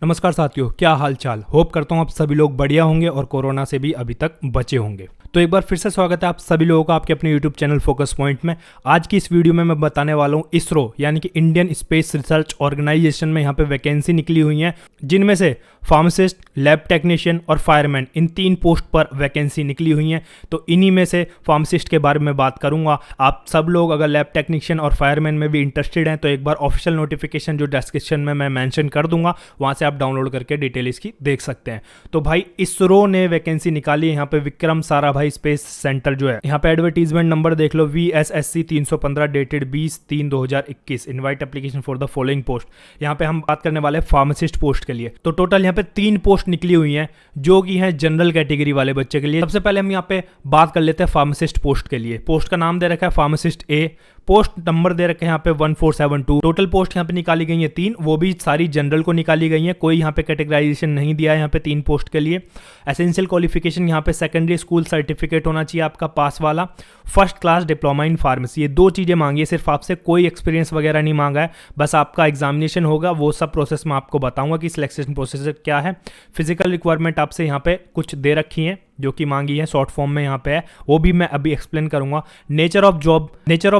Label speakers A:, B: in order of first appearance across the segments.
A: नमस्कार साथियों, क्या हाल चाल। होप करता हूँ आप सभी लोग बढ़िया होंगे और कोरोना से भी अभी तक बचे होंगे। तो एक बार फिर से स्वागत है आप सभी लोगों का आपके अपने यूट्यूब चैनल फोकस पॉइंट में। आज की इस वीडियो में मैं बताने वाला हूँ इसरो यानी कि इंडियन स्पेस रिसर्च ऑर्गेनाइजेशन में यहाँ पे वैकेंसी निकली हुई हैं, जिनमें से फार्मासिस्ट, लैब टेक्नीशियन और फायरमैन, इन 3 पोस्ट पर वैकेंसी निकली हुई हैं। तो इन्हीं में से फार्मासिस्ट के बारे में बात करूंगा। आप सब लोग अगर लैब टेक्नीशियन और फायरमैन में भी इंटरेस्टेड हैं तो एक बार ऑफिशियल नोटिफिकेशन जो डिस्क्रिप्शन में मैं मेंशन कर दूंगा, वहां से आप डाउनलोड करके डिटेल इसकी देख सकते हैं। तो भाई इसरो ने वैकेंसी निकाली है यहाँ पे विक्रम साराभाई स्पेस सेंटर जो है। यहाँ पे एडवर्टीजमेंट नंबर देख लो, VSSC 315 dated 20/3/2021, invite application for the following post. यहाँ पे हम बात करने वाले फार्मासिस्ट पोस्ट के लिए। तो टोटल यहाँ पे 3 पोस्ट निकली हुई हैं जो कि हैं जनरल कैटेगरी वाले बच्चे के लिए। सबसे पहले हम यहाँ पे बात कर लेते हैं फार्मासिस्ट पोस्ट के लिए। पोस्ट का नाम दे रखा है फार्मासिस्ट ए, पोस्ट नंबर दे रखे हैं यहाँ पे 1472। टोटल पोस्ट यहाँ पे निकाली गई है 3, वो भी सारी जनरल को निकाली गई है, कोई यहाँ पे कैटेगराइजेशन नहीं दिया है यहाँ पे 3 पोस्ट के लिए। एसेंशियल क्वालिफिकेशन यहाँ पे सेकेंडरी स्कूल सर्टिफिकेट होना चाहिए आपका पास वाला, first class diploma in pharmacy. ये 2 चीज़ें मांगी है सिर्फ आपसे, कोई एक्सपीरियंस वगैरह नहीं मांगा है, बस आपका एग्जामिनेशन होगा। वो सब प्रोसेस मैं आपको बताऊंगा कि सिलेक्शन प्रोसेस क्या है। फिजिकल रिक्वायरमेंट आपसे यहाँ पे कुछ दे रखी है जो कि मांगी है, शॉर्ट फॉर्म में यहाँ पे है, वो भी मैं अभी एक्सप्लेन करूंगा। नेचर ऑफ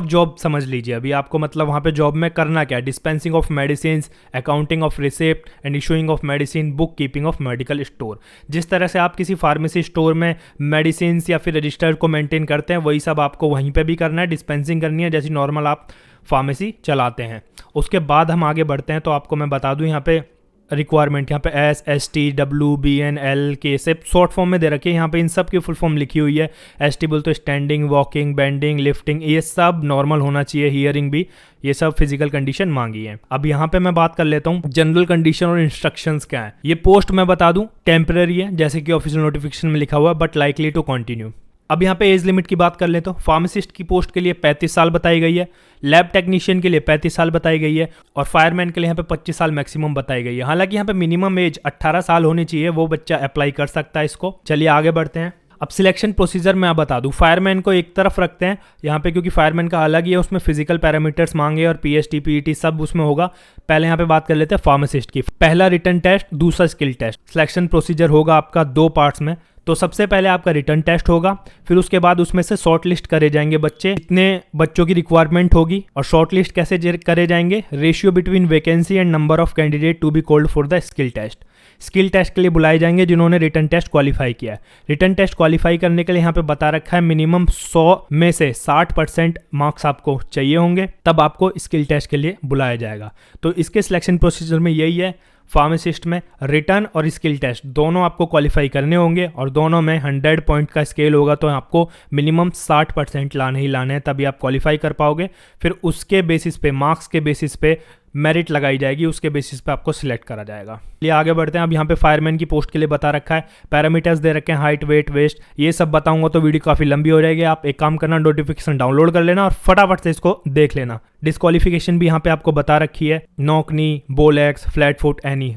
A: जॉब समझ लीजिए अभी आपको, मतलब वहाँ पे जॉब में करना क्या है। Dispensing of medicine, accounting of receipt and issuing of medicine, book keeping of medical store. जिस तरह से आप किसी फार्मेसी स्टोर में मेडिसिन या फिर रजिस्टर को मेंटेन करते हैं, वही सब आपको वहीं पर भी करना है। डिस्पेंसिंग करनी है जैसी नॉर्मल आप फार्मेसी चलाते हैं। उसके बाद हम आगे बढ़ते हैं तो आपको मैं बता दूं यहाँ पे रिक्वायरमेंट यहाँ पे SST, WBN, L के सब शॉर्ट फॉर्म में दे रखे हैं। यहाँ पे इन सब की फुल फॉर्म लिखी हुई है। ST बोल तो स्टैंडिंग, वॉकिंग, बेंडिंग, लिफ्टिंग, ये सब नॉर्मल होना चाहिए। हियरिंग भी, ये सब फिजिकल कंडीशन मांगी है। अब यहाँ पे मैं बात कर लेता हूँ जनरल कंडीशन और इंस्ट्रक्शंस क्या है। ये पोस्ट मैं बता दूं टेम्पररी है जैसे कि ऑफिशियल नोटिफिकेशन में लिखा हुआ है, बट लाइकली टू कंटिन्यू। अब यहाँ पे एज लिमिट की बात कर ले तो फार्मासिस्ट की पोस्ट के लिए 35 साल बताई गई है, लैब टेक्नीशियन के लिए 35 साल बताई गई है और फायरमैन के लिए यहाँ पे 25 साल मैक्सिमम बताई गई है। हालांकि यहाँ पे मिनिमम एज 18 साल होनी चाहिए, वो बच्चा अप्लाई कर सकता है इसको। चलिए आगे बढ़ते हैं। अब सिलेक्शन प्रोसीजर मैं आप बता दूं, फायरमैन को एक तरफ रखते हैं यहाँ पे क्योंकि फायरमैन का अलग ही है, उसमें फिजिकल पैरामीटर्स मांगे और PST PET सब उसमें होगा। पहले यहाँ पे बात कर लेते हैं फार्मासिस्ट की। पहला रिटन टेस्ट, दूसरा स्किल टेस्ट। सिलेक्शन प्रोसीजर होगा आपका 2 पार्ट्स में। तो सबसे पहले आपका रिटर्न टेस्ट होगा, फिर उसके बाद उसमें से शॉर्ट लिस्ट करे जाएंगे बच्चे, इतने बच्चों की रिक्वायरमेंट होगी। और शॉर्ट लिस्ट कैसे करे जाएंगे, ratio between vacancy and number of candidate to be called for the skill test. Skill test के लिए बुलाए जाएंगे जिन्होंने रिटर्न टेस्ट क्वालिफाई किया है। रिटर्न टेस्ट क्वालिफाई करने के लिए यहाँ पे बता रखा है मिनिमम 100 में से 60% मार्क्स आपको चाहिए होंगे, तब आपको स्किल टेस्ट के लिए बुलाया जाएगा। तो इसके सिलेक्शन प्रोसीजर में यही है। फार्मासिस्ट में रिटर्न और स्किल टेस्ट दोनों आपको क्वालिफाई करने होंगे और दोनों में 100 पॉइंट का स्केल होगा, तो आपको मिनिमम 60% लाने ही लाने हैं, तभी आप क्वालिफाई कर पाओगे। फिर उसके बेसिस पे, मार्क्स के बेसिस पे मेरिट लगाई जाएगी, उसके बेसिस पे आपको सिलेक्ट करा जाएगा। चलिए आगे बढ़ते हैं। अब यहाँ पे फायरमैन की पोस्ट के लिए बता रखा है, पैरामीटर्स दे रखे हैं, हाइट, वेट, वेस्ट, ये सब बताऊंगा तो वीडियो काफी लंबी हो जाएगी। आप एक काम करना, नोटिफिकेशन डाउनलोड कर लेना और फटाफट से इसको देख लेना। डिस्क्वालिफिकेशन भी यहाँ पे आपको बता रखी है, knock knee, bow legs, flat foot, any,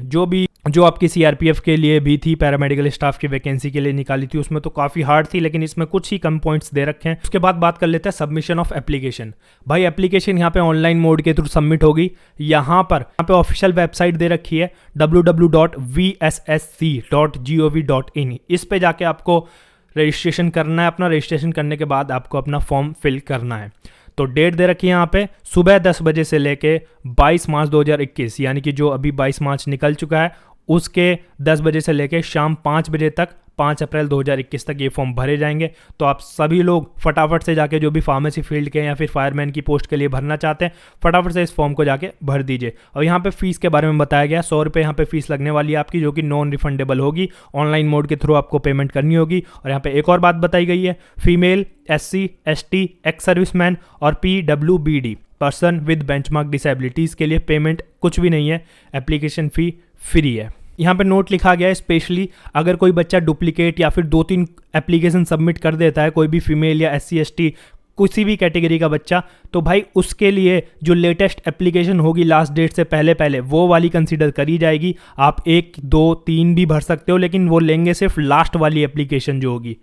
A: जो आपकी CRPF के लिए भी थी, पैरामेडिकल स्टाफ की वैकेंसी के लिए निकाली थी, उसमें तो काफी हार्ड थी, लेकिन इसमें कुछ ही कम पॉइंट्स दे रखे हैं। उसके बाद बात कर लेते हैं सबमिशन ऑफ एप्लीकेशन। भाई एप्लीकेशन यहाँ पे ऑनलाइन मोड के थ्रू सबमिट होगी। यहाँ पे ऑफिशियल वेबसाइट दे रखी है www.vssc.gov.in। इस पे जाके आपको रजिस्ट्रेशन करना है अपना। रजिस्ट्रेशन करने के बाद आपको अपना फॉर्म फिल करना है। तो डेट दे रखी है यहाँ पे सुबह 10 बजे से लेके 22 मार्च 2021, यानी कि जो अभी 22 मार्च निकल चुका है उसके 10 बजे से लेके शाम 5 बजे तक, 5 अप्रैल 2021 तक ये फॉर्म भरे जाएंगे। तो आप सभी लोग फटाफट से जाके, जो भी फार्मेसी फील्ड के या फिर फायरमैन की पोस्ट के लिए भरना चाहते हैं, फटाफट से इस फॉर्म को जाके भर दीजिए। और यहाँ पे फीस के बारे में बताया गया, 100 रुपये यहाँ पे फीस लगने वाली है आपकी, जो कि नॉन रिफंडेबल होगी। ऑनलाइन मोड के थ्रू आपको पेमेंट करनी होगी। और यहाँ पे एक और बात बताई गई है, female, SC, ST, ex serviceman और PWBD person with benchmark disabilities के लिए पेमेंट कुछ भी नहीं है, एप्लीकेशन फ़ी फ्री है। यहाँ पे नोट लिखा गया है, स्पेशली अगर कोई बच्चा डुप्लीकेट या फिर 2-3 एप्लीकेशन सबमिट कर देता है, कोई भी फीमेल या SC ST किसी भी कैटेगरी का बच्चा, तो भाई उसके लिए जो लेटेस्ट एप्लीकेशन होगी लास्ट डेट से पहले वो वाली कंसीडर करी जाएगी। आप 1, 2, 3 भी भर सकते हो, लेकिन वो लेंगे सिर्फ लास्ट वाली एप्लीकेशन जो होगी।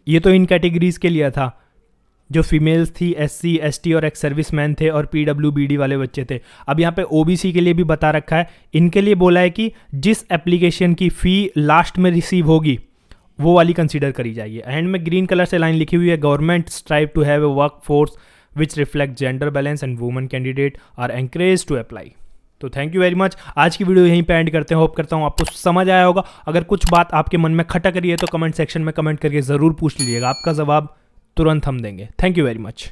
A: ये तो इन कैटेगरीज के लिए था। जो फीमेल्स थी, SC ST और एक्स सर्विस मैन थे और PWBD वाले बच्चे थे। अब यहाँ पे OBC के लिए भी बता रखा है, इनके लिए बोला है कि जिस एप्लीकेशन की फ़ी लास्ट में रिसीव होगी वो वाली कंसीडर करी जाइए। एंड में ग्रीन कलर से लाइन लिखी हुई है, government strive to have a work force which reflect gender balance and women candidate are encourage to apply. तो थैंक यू वेरी मच। आज की वीडियो यहीं पे एंड करते हैं। होप करता हूँ आपको समझ आया होगा। अगर कुछ बात आपके मन में खटक रही है तो कमेंट सेक्शन में कमेंट करके ज़रूर पूछ लीजिएगा, आपका जवाब तुरंत हम देंगे। Thank you very much.